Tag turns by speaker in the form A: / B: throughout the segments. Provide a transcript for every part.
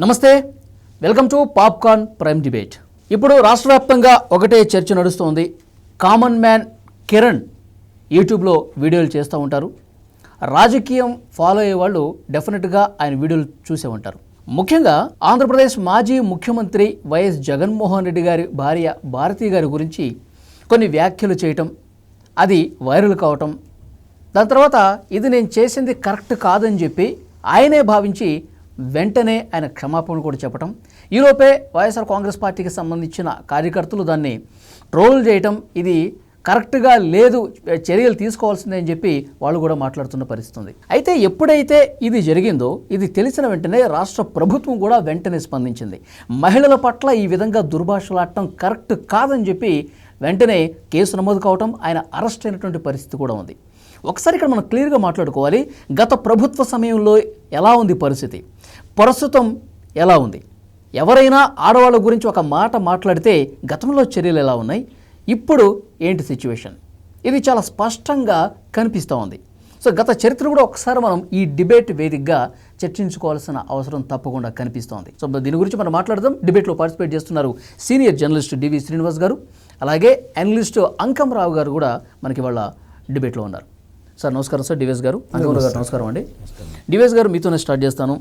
A: నమస్తే, welcome to popcorn prime debate. ఇప్పుడు రాష్ట్ర వ్యాప్తంగా ఒకటే చర్చ నడుస్తోంది. కామన్ మ్యాన్ కిరణ్ యూట్యూబ్లో వీడియోలు చేస్తూ ఉంటారు. రాజకీయం ఫాలో అయ్యే వాళ్ళు డెఫినెట్గా ఆయన వీడియోలు చూసే ఉంటారు. ముఖ్యంగా ఆంధ్రప్రదేశ్ మాజీ ముఖ్యమంత్రి వైఎస్ జగన్మోహన్ రెడ్డి గారి భార్య భారతి గారి గురించి కొన్ని వ్యాఖ్యలు చేయటం, అది వైరల్ కావటం, దాని తర్వాత ఇది నేను చేసింది కరెక్ట్ కాదని చెప్పి ఆయనే భావించి వెంటనే ఆయన క్షమాపణ కూడా చెప్పటం, ఈలోపే వైఎస్ఆర్ కాంగ్రెస్ పార్టీకి సంబంధించిన కార్యకర్తలు దాన్ని ట్రోల్ చేయటం, ఇది కరెక్ట్గా లేదు, చర్యలు తీసుకోవాల్సిందే అని చెప్పి వాళ్ళు కూడా మాట్లాడుతున్న పరిస్థితి ఉంది. అయితే ఎప్పుడైతే ఇది జరిగిందో ఇది తెలిసిన వెంటనే రాష్ట్ర ప్రభుత్వం కూడా వెంటనే స్పందించింది. మహిళల పట్ల ఈ విధంగా దుర్భాషలాడటం కరెక్ట్ కాదని చెప్పి వెంటనే కేసు నమోదు కావటం, ఆయన అరెస్ట్ అయినటువంటి పరిస్థితి కూడా ఉంది. ఒకసారి ఇక్కడ మనం క్లియర్గా మాట్లాడుకోవాలి. గత ప్రభుత్వ సమయంలో ఎలా ఉంది పరిస్థితి, ప్రస్తుతం ఎలా ఉంది, ఎవరైనా ఆడవాళ్ళ గురించి ఒక మాట మాట్లాడితే గతంలో చర్యలు ఎలా ఉన్నాయి, ఇప్పుడు ఏంటి సిచ్యువేషన్, ఇది చాలా స్పష్టంగా కనిపిస్తూ ఉంది. సో గత చరిత్ర కూడా ఒకసారి మనం ఈ డిబేట్ వేదికగా చర్చించుకోవాల్సిన అవసరం తప్పకుండా కనిపిస్తోంది. సో దీని గురించి మనం మాట్లాడదాం. డిబేట్లో పార్టిసిపేట్ చేస్తున్నారు సీనియర్ జర్నలిస్ట్ డివి శ్రీనివాస్ గారు, అలాగే అనలిస్ట్ అంకం రావు గారు కూడా మనకి వాళ్ళ డిబేట్లో ఉన్నారు. సార్ నమస్కారం. సార్ డివేస్ గారు, అంకం గారు నమస్కారం అండి. డివేస్ గారు, మీతోనే స్టార్ట్ చేస్తాను.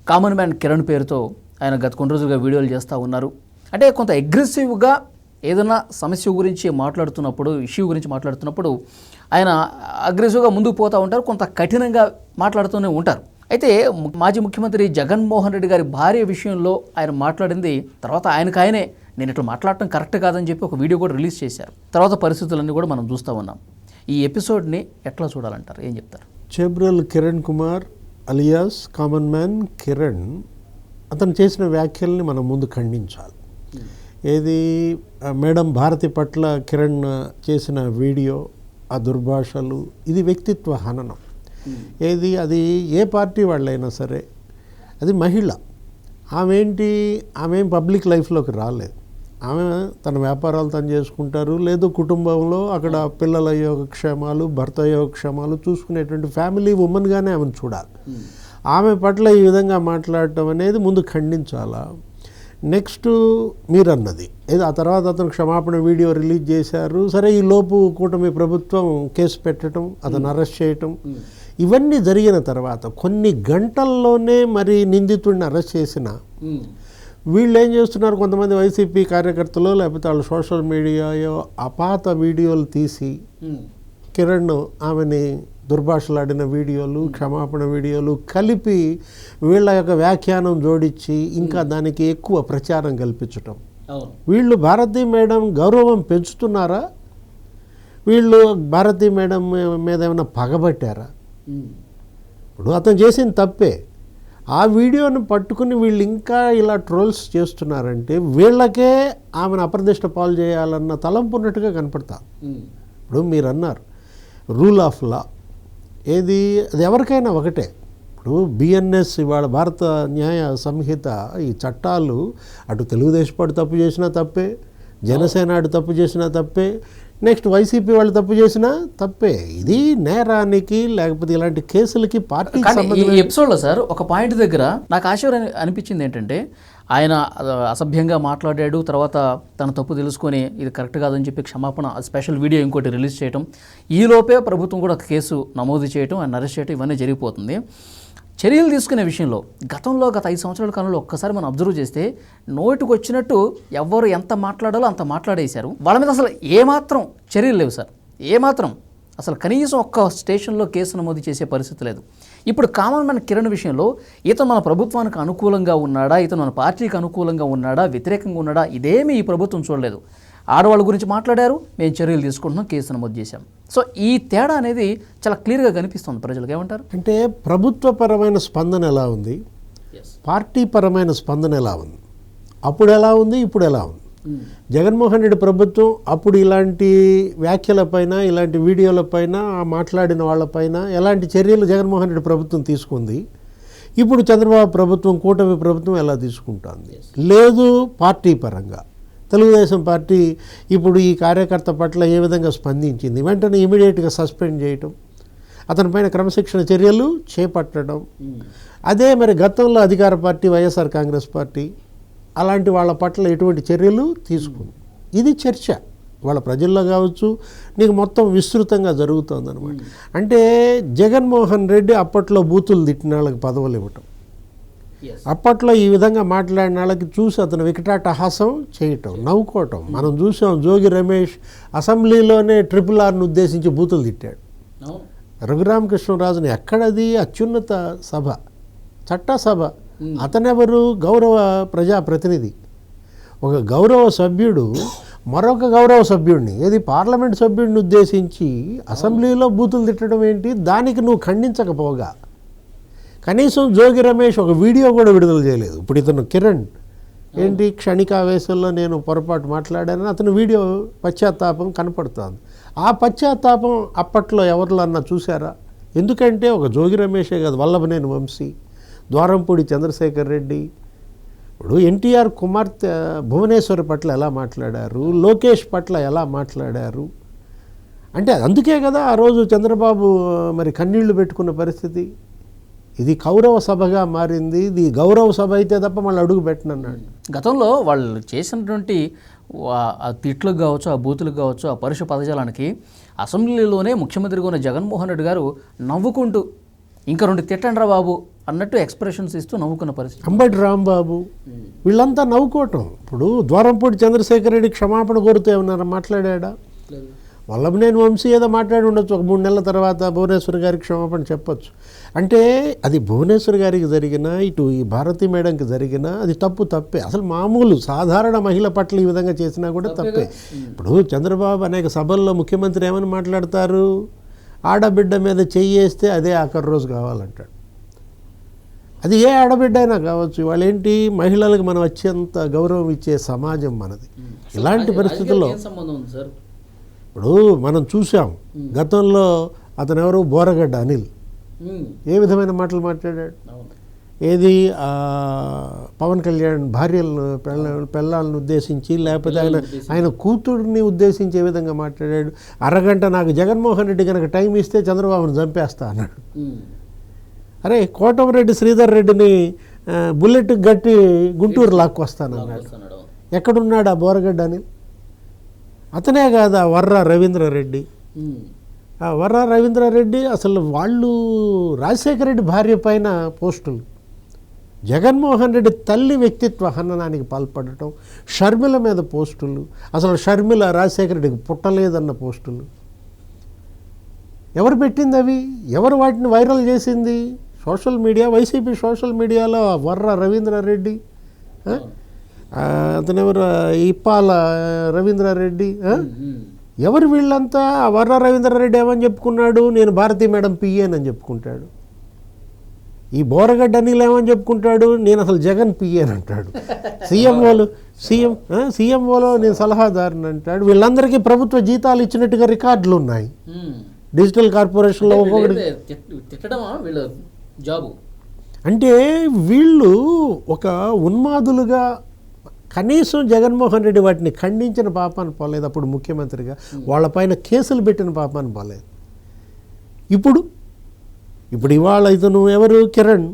A: కామన్ మ్యాన్ కిరణ్ పేరుతో ఆయన గత కొన్ని రోజులుగా వీడియోలు చేస్తూ ఉన్నారు. అంటే కొంత అగ్రెసివ్గా ఏదైనా సమస్య గురించి మాట్లాడుతున్నప్పుడు, ఇష్యూ గురించి మాట్లాడుతున్నప్పుడు ఆయన అగ్రెసివ్గా ముందుకు పోతూ ఉంటారు, కొంత కఠినంగా మాట్లాడుతూనే ఉంటారు. అయితే మాజీ ముఖ్యమంత్రి జగన్మోహన్ రెడ్డి గారి భార్య విషయంలో ఆయన మాట్లాడింది తర్వాత ఆయనే నేను ఇట్లా మాట్లాడటం కరెక్ట్ కాదని చెప్పి ఒక వీడియో కూడా రిలీజ్ చేశారు. తర్వాత పరిస్థితులన్నీ కూడా మనం చూస్తూ ఉన్నాం. ఈ ఎపిసోడ్ని ఎట్లా చూడాలంటారు, ఏం చెప్తారు?
B: Chebrol Kiran Kumar alias common man Kiran అతను చేసిన వ్యాఖ్యల్ని మనం ముందు ఖండించాలి. ఏది మేడం భారతి పట్ల కిరణ్ చేసిన వీడియో, ఆ దుర్భాషలు, ఇది వ్యక్తిత్వ హననం. ఏది అది ఏ పార్టీ వాళ్ళైనా సరే, అది మహిళ, ఆమె పబ్లిక్ లైఫ్లోకి రాలేదు. ఆమె తన వ్యాపారాలు తను చేసుకుంటారు, లేదు కుటుంబంలో అక్కడ పిల్లల యోగక్షేమాలు, భర్త యోగక్షేమాలు చూసుకునేటువంటి ఫ్యామిలీ ఉమెన్గానే ఆమెను చూడాలి. ఆమె పట్ల ఈ విధంగా మాట్లాడటం అనేది ముందు ఖండించాలా. నెక్స్ట్ మీరు అన్నది ఏదో ఆ తర్వాత అతను క్షమాపణ వీడియో రిలీజ్ చేశారు. సరే, ఈ లోపు కూటమి ప్రభుత్వం కేసు పెట్టడం, అతను అరెస్ట్ చేయటం, ఇవన్నీ జరిగిన తర్వాత కొన్ని గంటల్లోనే మరి నిందితుడిని అరెస్ట్ చేసిన వీళ్ళు ఏం చేస్తున్నారు, కొంతమంది వైసీపీ కార్యకర్తలు లేకపోతే వాళ్ళు సోషల్ మీడియాలో అపాత వీడియోలు తీసి కిరణ్ ఆమెని దుర్భాషలాడిన వీడియోలు, క్షమాపణ వీడియోలు కలిపి వీళ్ళ యొక్క వ్యాఖ్యానం జోడించి ఇంకా దానికి ఎక్కువ ప్రచారం కల్పించటం. వీళ్ళు భారతీ మేడం గౌరవం పెంచుతున్నారా, వీళ్ళు భారతీ మేడం మీద ఏమైనా పగబట్టారా? ఇప్పుడు అతను చేసిన తప్పే, ఆ వీడియోని పట్టుకుని వీళ్ళు ఇంకా ఇలా ట్రోల్స్ చేస్తున్నారంటే వీళ్ళకే ఆమెను అప్రదిష్ట పాలు చేయాలన్న తలంపు ఉన్నట్టుగా కనపడతా. ఇప్పుడు మీరు అన్నారు రూల్ ఆఫ్ లా, ఏది అది ఎవరికైనా ఒకటే. ఇప్పుడు బిఎన్ఎస్ ఇవాళ భారత న్యాయ సంహిత, ఈ చట్టాలు అటు తెలుగుదేశం పార్టీ తప్పు చేసినా తప్పే, జనసేన అటు తప్పు చేసినా తప్పే, నెక్స్ట్ వైసీపీ వాళ్ళు తప్పు చేసినా తప్పే. ఇది నేరానికి లేకపోతే ఇలాంటి కేసులకి పార్టీ
A: ఈ ఎపిసోడ్లో సార్ ఒక పాయింట్ దగ్గర నాకు ఆశ్చర్యం అనిపించింది ఏంటంటే, ఆయన అసభ్యంగా మాట్లాడాడు, తర్వాత తన తప్పు తెలుసుకొని ఇది కరెక్ట్ కాదని చెప్పి క్షమాపణ స్పెషల్ వీడియో ఇంకోటి రిలీజ్ చేయడం, ఈలోపే ప్రభుత్వం కూడా కేసు నమోదు చేయడం, ఆయన అరెస్ట్ చేయడం, ఇవన్నీ జరిగిపోతుంది. చర్యలు తీసుకునే విషయంలో గతంలో గత 5 సంవత్సరాల కాలంలో ఒక్కసారి మనం అబ్జర్వ్ చేస్తే నోటికి వచ్చినట్టు ఎవరు ఎంత మాట్లాడాలో అంత మాట్లాడేశారు. వాళ్ళ మీద అసలు ఏమాత్రం చర్యలు లేవు సార్, ఏమాత్రం అసలు కనీసం ఒక్క స్టేషన్లో కేసు నమోదు చేసే పరిస్థితి లేదు. ఇప్పుడు కామన్ మ్యాన్ కిరణ్ విషయంలో ఇతను మన ప్రభుత్వానికి అనుకూలంగా ఉన్నాడా, ఇతను మన పార్టీకి అనుకూలంగా ఉన్నాడా, వ్యతిరేకంగా ఉన్నాడా, ఇదేమీ ఈ ప్రభుత్వం చూడలేదు. ఆడవాళ్ళ గురించి మాట్లాడారు, మేము చర్యలు తీసుకుంటున్నాం, కేసు నమోదు చేశాం. సో ఈ తేడా అనేది చాలా క్లియర్గా కనిపిస్తుంది ప్రజలకు. ఏమంటారు?
B: అంటే ప్రభుత్వపరమైన స్పందన ఎలా ఉంది, పార్టీ పరమైన స్పందన ఎలా ఉంది, అప్పుడు ఎలా ఉంది, ఇప్పుడు ఎలా ఉంది. జగన్మోహన్ రెడ్డి ప్రభుత్వం అప్పుడు ఇలాంటి వ్యాఖ్యలపైన, ఇలాంటి వీడియోలపైన, మాట్లాడిన వాళ్ళపైన ఎలాంటి చర్యలు జగన్మోహన్ రెడ్డి ప్రభుత్వం తీసుకుంది, ఇప్పుడు చంద్రబాబు ప్రభుత్వం, కూటమి ప్రభుత్వం ఎలా తీసుకుంటుంది. లేదు పార్టీ పరంగా తెలుగుదేశం పార్టీ ఇప్పుడు ఈ కార్యకర్త పట్ల ఏ విధంగా స్పందించింది, వెంటనే ఇమీడియట్గా సస్పెండ్ చేయటం, అతనిపైన క్రమశిక్షణ చర్యలు చేపట్టడం. అదే మరి గతంలో అధికార పార్టీ వైఎస్ఆర్ కాంగ్రెస్ పార్టీ అలాంటి వాళ్ళ పట్ల ఎటువంటి చర్యలు తీసుకుంది. ఇది చర్చ వాళ్ళ ప్రజల్లో కావచ్చు, నీకు మొత్తం విస్తృతంగా జరుగుతుందన్నమాట. అంటే జగన్మోహన్ రెడ్డి అప్పట్లో బూతులు తిట్టిన వాళ్ళకి పదవులు ఇవ్వటం, అప్పట్లో ఈ విధంగా మాట్లాడిన వాళ్ళకి చూసి అతను వికటాటహాసం చేయటం, నవ్వుకోవటం మనం చూసాం. జోగి రమేష్ అసెంబ్లీలోనే RRRని ఉద్దేశించి బూతులు తిట్టాడు. రఘురామకృష్ణరాజుని ఎక్కడది అత్యున్నత సభ, చట్టసభ, అతనెవరు? గౌరవ ప్రజాప్రతినిధి. ఒక గౌరవ సభ్యుడు మరొక గౌరవ సభ్యుడిని, ఏది పార్లమెంట్ సభ్యుడిని ఉద్దేశించి అసెంబ్లీలో బూతులు తిట్టడం ఏంటి? దానికి నువ్వు ఖండించకపోగా కనీసం జోగి రమేష్ ఒక వీడియో కూడా విడుదల చేయలేదు. ఇప్పుడు ఇతను కిరణ్ ఏంటి క్షణికావేశంలో నేను పొరపాటు మాట్లాడానని అతను వీడియో పశ్చాత్తాపం కనపడుతుంది. ఆ పశ్చాత్తాపం అప్పట్లో ఎవరిలన్నా చూసారా? ఎందుకంటే ఒక జోగి రమేషే కాదు, వల్లభనేని వంశీ, ద్వారంపూడి చంద్రశేఖర్ రెడ్డి, ఇప్పుడు ఎన్టీఆర్ కుమార్తె భువనేశ్వరి పట్ల ఎలా మాట్లాడారు, లోకేష్ పట్ల ఎలా మాట్లాడారు. అంటే అందుకే కదా ఆ రోజు చంద్రబాబు మరి కన్నీళ్లు పెట్టుకున్న పరిస్థితి. ఇది కౌరవ సభగా మారింది. ఇది గౌరవ సభ అయితే తప్ప మళ్ళీ అడుగు పెట్టనన్నాడు.
A: గతంలో వాళ్ళు చేసినటువంటి ఆ తిట్లకు కావచ్చు, ఆ బూతులకు కావచ్చు, ఆ పరుష పదజాలానికి అసెంబ్లీలోనే ముఖ్యమంత్రిగా ఉన్న జగన్మోహన్ రెడ్డి గారు నవ్వుకుంటూ ఇంకా 2 తిట్టండ్రా బాబు అన్నట్టు ఎక్స్ప్రెషన్స్ ఇస్తూ నవ్వుకున్న పరిస్థితి.
B: అంబటి రాంబాబు వీళ్ళంతా నవ్వుకోవటం. ఇప్పుడు ద్వారంపూడి చంద్రశేఖర్ రెడ్డి క్షమాపణ కోరుతూ ఏమన్నారా? మాట్లాడా? వల్లభనేని వంశీ ఏదో మాట్లాడి ఉండొచ్చు, ఒక 3 నెలల తర్వాత భువనేశ్వర్ గారికి క్షమాపణ చెప్పొచ్చు. అంటే అది భువనేశ్వర్ గారికి జరిగినా, ఇటు ఈ భారతీ మేడంకి జరిగినా అది తప్పే. అసలు మామూలు సాధారణ మహిళ పట్ల ఈ విధంగా చేసినా కూడా తప్పే. ఇప్పుడు చంద్రబాబు అనేక సభల్లో ముఖ్యమంత్రి ఏమని మాట్లాడతారు? ఆడబిడ్డ మీద చెయ్యేస్తే అదే ఆఖరి రోజు కావాలంటాడు. అది ఏ ఆడబిడ్డ అయినా కావచ్చు. వాళ్ళేంటి మహిళలకు మనం అత్యంత గౌరవం ఇచ్చే సమాజం మనది. ఇలాంటి పరిస్థితుల్లో ఇప్పుడు మనం చూసాం గతంలో అతను ఎవరు? బోరగడ్డ అనిల్ ఏ విధమైన మాటలు మాట్లాడాడు? ఏది పవన్ కళ్యాణ్ భార్యలను పెళ్ళాలను ఉద్దేశించి, లేకపోతే ఆయన కూతుడిని ఉద్దేశించి ఏ విధంగా మాట్లాడాడు? అరగంట నాకు జగన్మోహన్ రెడ్డి కనుక టైం ఇస్తే చంద్రబాబును చంపేస్తా అన్నాడు. అరే కోటమిరెడ్డి శ్రీధర్ రెడ్డిని బుల్లెట్ గట్టి గుంటూరు లాక్కొస్తానన్నాడు. ఎక్కడున్నాడు ఆ బోరగడ్డ అని? అతనే కాదా వర్రా రవీంద్రారెడ్డి. ఆ వర్రా రవీంద్రారెడ్డి అసలు వాళ్ళు రాజశేఖర రెడ్డి భార్య పైన పోస్టులు, జగన్మోహన్ రెడ్డి తల్లి వ్యక్తిత్వ హననానికి పాల్పడటం, షర్మిల మీద పోస్టులు, అసలు షర్మిల రాజశేఖర రెడ్డికి పుట్టలేదన్న పోస్టులు. ఎవరు పెట్టింది అవి? ఎవరు వాటిని వైరల్ చేసింది? సోషల్ మీడియా, వైసీపీ సోషల్ మీడియాలో వర్రా రవీంద్రారెడ్డి, అతనెవరు ఇప్పాల రవీంద్రారెడ్డి, ఎవరు వీళ్ళంతా? వర్రా రవీంద్రారెడ్డి ఏమని చెప్పుకున్నాడు? నేను భారతీ మేడం పిఏనని చెప్పుకుంటాడు. ఈ బోరగడ్డ అనిల్ ఏమని చెప్పుకుంటాడు? నేను అసలు జగన్ పిఏని అంటాడు. సీఎంఓలో నేను సలహాదారుని అంటాడు. వీళ్ళందరికీ ప్రభుత్వ జీతాలు ఇచ్చినట్టుగా రికార్డులు ఉన్నాయి డిజిటల్ కార్పొరేషన్లో. అంటే వీళ్ళు ఒక ఉన్మాదులుగా, కనీసం జగన్మోహన్ రెడ్డి వాటిని ఖండించిన పాపాన్ని పోలేదు. అప్పుడు ముఖ్యమంత్రిగా వాళ్ళపైన కేసులు పెట్టిన పాపాన్ని పోలేదు. ఇప్పుడు ఇవాళ ఇతను ఎవరు? కిరణ్.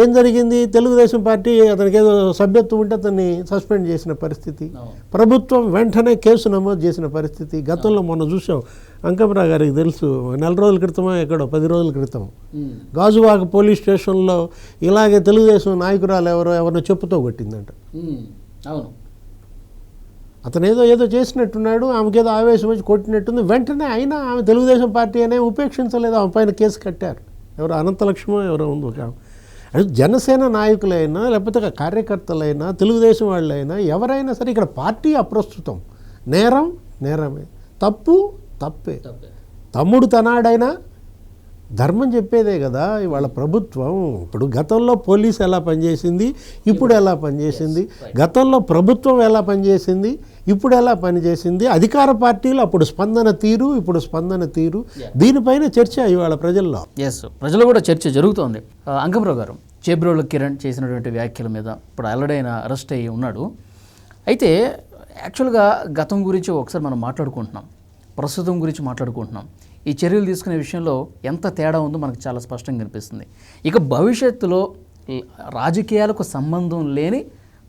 B: ఏం జరిగింది? తెలుగుదేశం పార్టీ అతనికి ఏదో సభ్యత్వం ఉంటే అతన్ని సస్పెండ్ చేసిన పరిస్థితి, ప్రభుత్వం వెంటనే కేసు నమోదు చేసిన పరిస్థితి. గతంలో మొన్న చూసాం, అంకమరావు గారికి తెలుసు, 4 రోజుల క్రితమో ఎక్కడో 10 రోజుల క్రితం గాజువాక పోలీస్ స్టేషన్లో ఇలాగే తెలుగుదేశం నాయకురాలు ఎవరినో చెప్పుతో కొట్టిందంట.
A: అవును,
B: అతను ఏదో చేసినట్టున్నాడు, ఆమెకేదో ఆవేశం వచ్చి కొట్టినట్టుంది. వెంటనే అయినా ఆమె తెలుగుదేశం పార్టీ అనే ఉపేక్షించలేదు, ఆమె పైన కేసు కట్టారు. ఎవరు? అనంతలక్ష్మో ఎవరో ఉంది ఒక ఆమె. అది జనసేన నాయకులైనా, లేకపోతే కార్యకర్తలైనా, తెలుగుదేశం వాళ్ళైనా, ఎవరైనా సరే ఇక్కడ పార్టీ అప్రస్తుతం, నేరమే, తప్పే. తమ్ముడు తనాడైనా ధర్మం చెప్పేదే కదా ఇవాళ ప్రభుత్వం. ఇప్పుడు గతంలో పోలీసు ఎలా పనిచేసింది, ఇప్పుడు ఎలా పనిచేసింది, గతంలో ప్రభుత్వం ఎలా పనిచేసింది, ఇప్పుడు ఎలా పనిచేసింది, అధికార పార్టీలు అప్పుడు స్పందన తీరు, ఇప్పుడు స్పందన తీరు, దీనిపైన చర్చ ఇవాళ ప్రజల్లో.
A: ప్రజలు కూడా చర్చ జరుగుతోంది. అంకమరావు గారు, చేబ్రోలు కిరణ్ చేసినటువంటి వ్యాఖ్యల మీద ఇప్పుడు ఆల్రెడీ ఆయన అరెస్ట్ అయ్యి ఉన్నాడు. అయితే యాక్చువల్గా గతం గురించి ఒకసారి మనం మాట్లాడుకుంటున్నాం, ప్రస్తుతం గురించి మాట్లాడుకుంటున్నాం. ఈ చర్యలు తీసుకునే విషయంలో ఎంత తేడా ఉందో మనకు చాలా స్పష్టంగా కనిపిస్తుంది. ఇక భవిష్యత్తులో రాజకీయాలకు సంబంధం లేని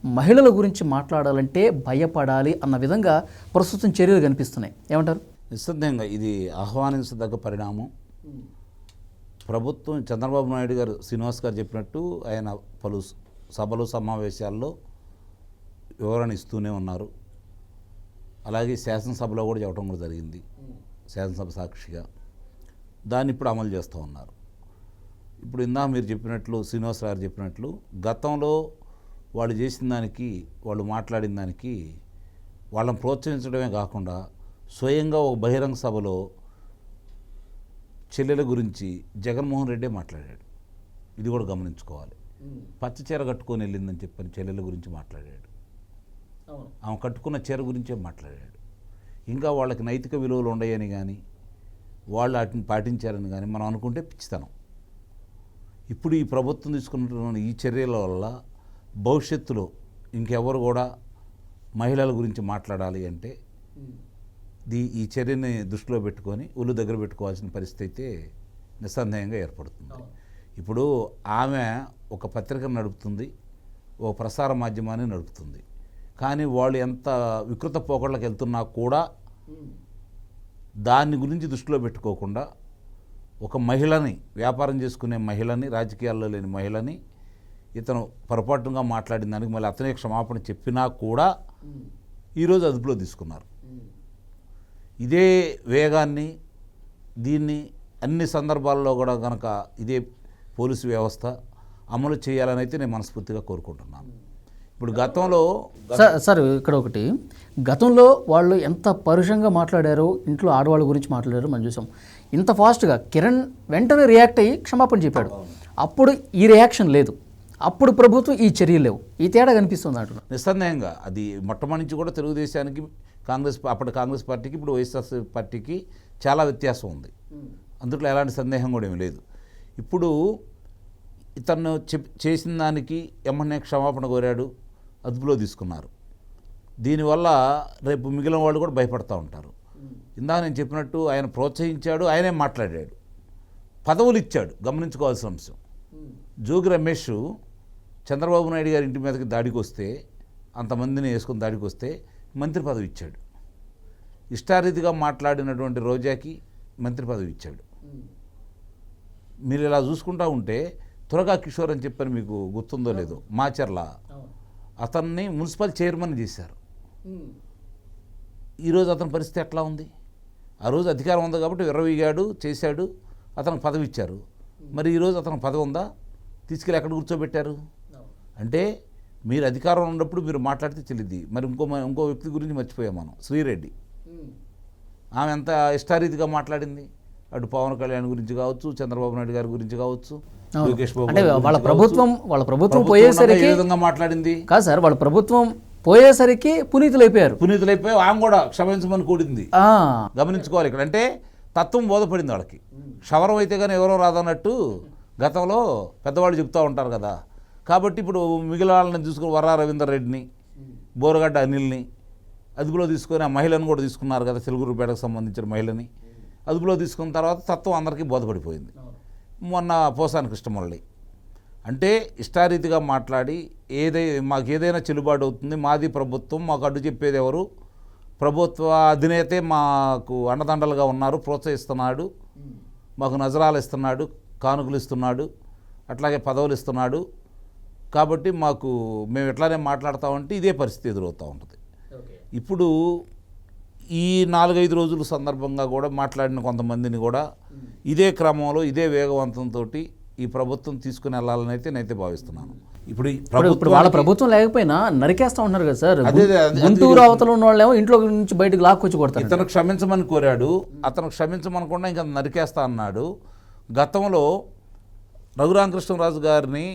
A: మహిళల గురించి మాట్లాడాలంటే భయపడాలి అన్న విధంగా ప్రస్తుతం చర్యలు కనిపిస్తున్నాయి. ఏమంటారు?
C: నిస్సందేహంగా ఇది ఆహ్వానించదగ్గ పరిణామం. ప్రభుత్వం చంద్రబాబు నాయుడు గారు, శ్రీనివాస్ గారు చెప్పినట్టు ఆయన పలు సభలు సమావేశాల్లో వివరణ ఇస్తూనే ఉన్నారు. అలాగే శాసనసభలో కూడా చెప్పడం కూడా జరిగింది, శాసనసభ సాక్షిగా. దాన్ని ఇప్పుడు అమలు చేస్తూ ఉన్నారు. ఇప్పుడు ఇందా మీరు చెప్పినట్లు, శ్రీనివాస్ గారు చెప్పినట్లు, గతంలో వాళ్ళు చేసిన దానికి, వాళ్ళు మాట్లాడిన దానికి వాళ్ళని ప్రోత్సహించడమే కాకుండా స్వయంగా ఒక బహిరంగ సభలో చెల్లెల గురించి జగన్మోహన్ రెడ్డే మాట్లాడాడు. ఇది కూడా గమనించుకోవాలి. పచ్చ చీర కట్టుకొని వెళ్ళిందని చెప్పని చెల్లెల గురించి మాట్లాడాడు. ఆమె కట్టుకున్న చీర గురించే మాట్లాడాడు. ఇంకా వాళ్ళకి నైతిక విలువలు ఉన్నాయని కానీ, వాళ్ళు వాటిని పాటించారని కానీ మనం అనుకుంటే పిచ్చితనం. ఇప్పుడు ఈ ప్రభుత్వం తీసుకున్న ఈ చర్యల వల్ల భవిష్యత్తులో ఇంకెవరు కూడా మహిళల గురించి మాట్లాడాలి అంటే ఈ చర్యని దృష్టిలో పెట్టుకొని ఒళ్ళు దగ్గర పెట్టుకోవాల్సిన పరిస్థితి అయితే నిస్సందేహంగా ఏర్పడుతుంది. ఇప్పుడు ఆమె ఒక పత్రికను నడుపుతుంది, ఓ ప్రసార మాధ్యమాన్ని నడుపుతుంది. కానీ వాళ్ళు ఎంత వికృత పోకళ్ళకి వెళ్తున్నా కూడా దాన్ని గురించి దృష్టిలో పెట్టుకోకుండా ఒక మహిళని, వ్యాపారం చేసుకునే మహిళని, రాజకీయాల్లో లేని మహిళని ఇతను పొరపాటుగా మాట్లాడిన దానికి మళ్ళీ అతనే క్షమాపణ చెప్పినా కూడా ఈరోజు అదుపులో తీసుకున్నారు. ఇదే వేగాన్ని, దీన్ని అన్ని సందర్భాల్లో కూడా కనుక ఇదే పోలీసు వ్యవస్థ అమలు చేయాలని అయితే నేను మనస్ఫూర్తిగా కోరుకుంటున్నాను. ఇప్పుడు గతంలో
A: సార్ ఇక్కడ ఒకటి, గతంలో వాళ్ళు ఎంత పరుషంగా మాట్లాడారో, ఇంట్లో ఆడవాళ్ళ గురించి మాట్లాడారో మనం చూసాం. ఇంత ఫాస్ట్గా కిరణ్ వెంటనే రియాక్ట్ అయ్యి క్షమాపణ చెప్పాడు. అప్పుడు ఈ రియాక్షన్ లేదు, అప్పుడు ప్రభుత్వం ఈ చర్యలు లేవు. ఈ తేడా కనిపిస్తుంది అంటున్నా.
C: నిస్సందేహంగా అది మొట్టమొదటి నుంచి కూడా తెలుగుదేశానికి, అప్పటి కాంగ్రెస్ పార్టీకి, ఇప్పుడు వైఎస్ఆర్ పార్టీకి చాలా వ్యత్యాసం ఉంది. అందులో ఎలాంటి సందేహం కూడా ఏమీ లేదు. ఇప్పుడు ఇతను చేసిన దానికి ఎమ్మనే క్షమాపణ కోరాడు, అదుపులో తీసుకున్నారు. దీనివల్ల రేపు మిగిలిన వాళ్ళు కూడా భయపడతా ఉంటారు. ఇందాక నేను చెప్పినట్టు ఆయన ప్రోత్సహించాడు, ఆయనే మాట్లాడాడు, పదవులు ఇచ్చాడు. గమనించుకోవాల్సిన అంశం, జోగి రమేష్ చంద్రబాబు నాయుడు గారి ఇంటి మీదకి దాడికి వస్తే, అంతమందిని వేసుకొని దాడికి వస్తే మంత్రి పదవి ఇచ్చాడు. ఇష్టారీతిగా మాట్లాడినటువంటి రోజాకి మంత్రి పదవి ఇచ్చాడు. మీరు ఇలా చూసుకుంటా ఉంటే త్వరగా కిషోర్ అని చెప్పని మీకు గుర్తుందో లేదో, మాచర్ల, అతన్ని మున్సిపల్ చైర్మన్ చేశారు. ఈరోజు అతని పరిస్థితి ఎట్లా ఉంది? ఆ రోజు అధికారం ఉంది కాబట్టి విర్రవీగాడు, చేశాడు, అతనికి పదవి ఇచ్చారు. మరి ఈరోజు అతనికి పదవి ఉందా? తీసుకెళ్ళి ఎక్కడ కూర్చోబెట్టారు? అంటే మీరు అధికారం ఉన్నప్పుడు మీరు మాట్లాడితే చెల్లిద్ది. మరి ఇంకో వ్యక్తి గురించి మర్చిపోయాం మనం, శ్రీరెడ్డి. ఆమె ఎంత ఇష్టారీతిగా మాట్లాడింది. అటు పవన్ కళ్యాణ్ గురించి కావచ్చు, చంద్రబాబు నాయుడు గారి గురించి కావచ్చు, లోకేష్ బాబు
A: అంటే వాళ్ళ ప్రభుత్వం పోయేసరికి
C: ఏ విధంగా మాట్లాడింది
A: కాదు సార్, వాళ్ళ ప్రభుత్వం పోయేసరికి పునీతులైపోయారు.
C: ఆమె కూడా క్షమించమని కూడింది. గమనించుకోవాలి ఇక్కడ. అంటే తత్వం బోధపడింది వాళ్ళకి. క్షవరం అయితే కానీ ఎవరో రాదన్నట్టు గతంలో పెద్దవాళ్ళు చెప్తూ ఉంటారు కదా. కాబట్టి ఇప్పుడు మిగిలిన వాళ్ళని చూసుకుని వర్రా రవీందర్ రెడ్డిని, బోరగడ్డ అనిల్ని అదుపులో తీసుకొని, ఆ మహిళను కూడా తీసుకున్నారు కదా, సిలుగురుపేటకు సంబంధించిన మహిళని అదుపులో తీసుకున్న తర్వాత తత్వం అందరికీ బోధపడిపోయింది. మొన్న పోసాని కృష్ణమురళి అంటే ఇష్టారీతిగా మాట్లాడి మాకు ఏదైనా చెల్లుబాటు అవుతుంది, మాది ప్రభుత్వం, మాకు అడ్డు చెప్పేది ఎవరు, ప్రభుత్వ అధినేతే మాకు అండదండలుగా ఉన్నారు, ప్రోత్సహిస్తున్నాడు, మాకు నజరాలు ఇస్తున్నాడు, కానుకలు ఇస్తున్నాడు, అట్లాగే పదవులు ఇస్తున్నాడు, కాబట్టి మేము ఎట్లానే మాట్లాడతామంటే ఇదే పరిస్థితి ఎదురవుతూ ఉంటుంది. ఇప్పుడు ఈ 4-5 రోజుల సందర్భంగా కూడా మాట్లాడిన కొంతమందిని కూడా ఇదే క్రమంలో, ఇదే వేగవంతంతో ఈ ప్రభుత్వం తీసుకుని వెళ్ళాలని అయితే నేనైతే భావిస్తున్నాను.
A: ఇప్పుడు వాళ్ళ ప్రభుత్వం లేకపోయినా నరికేస్తా ఉన్నారు కదా సార్. గుంటూరు అవతల ఉన్న వాళ్ళేమో ఇంట్లో నుంచి బయటకు లాక్కొచ్చి కొడతారు.
C: ఇతను క్షమించమని కోరాడు, అతను క్షమించమనకుండా ఇంకా నరికేస్తా అన్నాడు. గతంలో రఘురామకృష్ణరాజు గారిని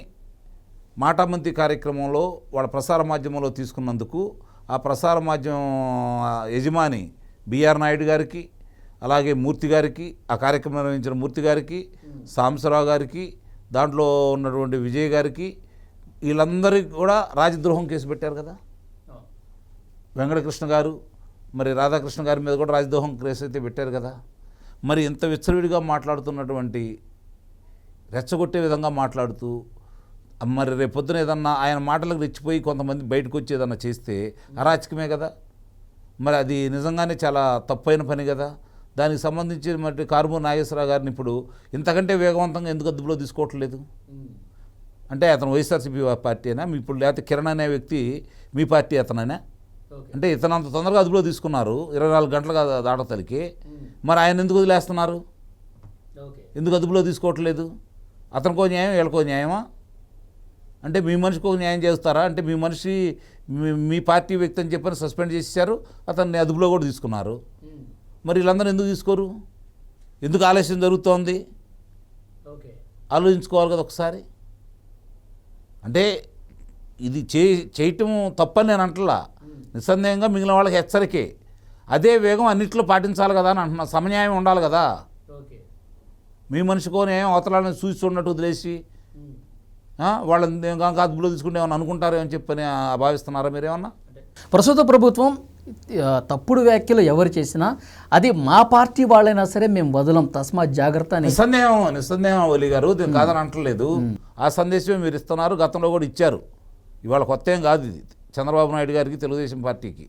C: మాటామంతి కార్యక్రమంలో వాళ్ళ ప్రసార మాధ్యమంలో తీసుకున్నందుకు ఆ ప్రసార మాధ్యమం యజమాని బిఆర్ నాయుడు గారికి, అలాగే మూర్తి గారికి, ఆ కార్యక్రమం నిర్వహించిన మూర్తి గారికి, సాంబశివరావు గారికి, దాంట్లో ఉన్నటువంటి విజయ్ గారికి, వీళ్ళందరికీ కూడా రాజద్రోహం కేసు పెట్టారు కదా. వెంకటకృష్ణ గారు, మరి రాధాకృష్ణ గారి మీద కూడా రాజద్రోహం కేసు అయితే పెట్టారు కదా. మరి ఇంత విచ్చలవిడిగా మాట్లాడుతున్నటువంటి రెచ్చగొట్టే విధంగా మాట్లాడుతూ మరి రేపొద్దున ఏదన్నా ఆయన మాటలకు రెచ్చిపోయి కొంతమంది బయటకు వచ్చి ఏదన్నా చేస్తే అరాచకమే కదా. మరి అది నిజంగానే చాలా తప్పైన పని కదా. దానికి సంబంధించి మరి కారుమూరి నాగేశ్వరరావు గారిని ఇప్పుడు ఇంతకంటే వేగవంతంగా ఎందుకు అదుపులో తీసుకోవట్లేదు? అంటే అతను వైఎస్ఆర్సీపీ పార్టీనా ఇప్పుడు, లేకపోతే కిరణ్ అనే వ్యక్తి మీ పార్టీ అతనైనా? అంటే ఇతను అంత తొందరగా అదుపులో తీసుకున్నారు 24 గంటలుగా దాటతలికి, మరి ఆయన ఎందుకు వదిలేస్తున్నారు? ఎందుకు అదుపులో తీసుకోవట్లేదు? అతనికో న్యాయం, వీళ్ళకో న్యాయమా? అంటే మీ మనిషికి ఒక న్యాయం చేస్తారా? అంటే మీ మనిషి మీ పార్టీ వ్యక్తి అని చెప్పని సస్పెండ్ చేసేసారు, అతన్ని అదుపులో కూడా తీసుకున్నారు. మరి వీళ్ళందరూ ఎందుకు తీసుకోరు? ఎందుకు ఆలస్యం జరుగుతోంది? ఆలోచించుకోవాలి కదా ఒకసారి. అంటే ఇది చేయటం తప్పని నేను అంటలా, నిస్సందేహంగా మిగిలిన వాళ్ళకి హెచ్చరికే. అదే వేగం అన్నింటిలో పాటించాలి కదా అని అంటున్నా. సమన్యాయం ఉండాలి కదా. మీ మనిషికో న్యాయం అవతలని చూసి ఉన్నట్టు వదిలేసి వాళ్ళని అదుపులో తీసుకుంటే ఏమన్నా అనుకుంటారో అని చెప్పని భావిస్తున్నారా మీరేమన్నా?
A: ప్రస్తుత ప్రభుత్వం తప్పుడు వ్యాఖ్యలు ఎవరు చేసినా అది మా పార్టీ వాళ్ళైనా సరే మేము వదలం, తస్మాత్ జాగ్రత్త అని.
C: నిస్సందేహం ఒలి గారు, దీన్ని కాదని అంటలేదు. ఆ సందేశమే మీరు ఇస్తున్నారు, గతంలో కూడా ఇచ్చారు. ఇవాళ కొత్త ఏం కాదు ఇది. చంద్రబాబు నాయుడు గారికి, తెలుగుదేశం పార్టీకి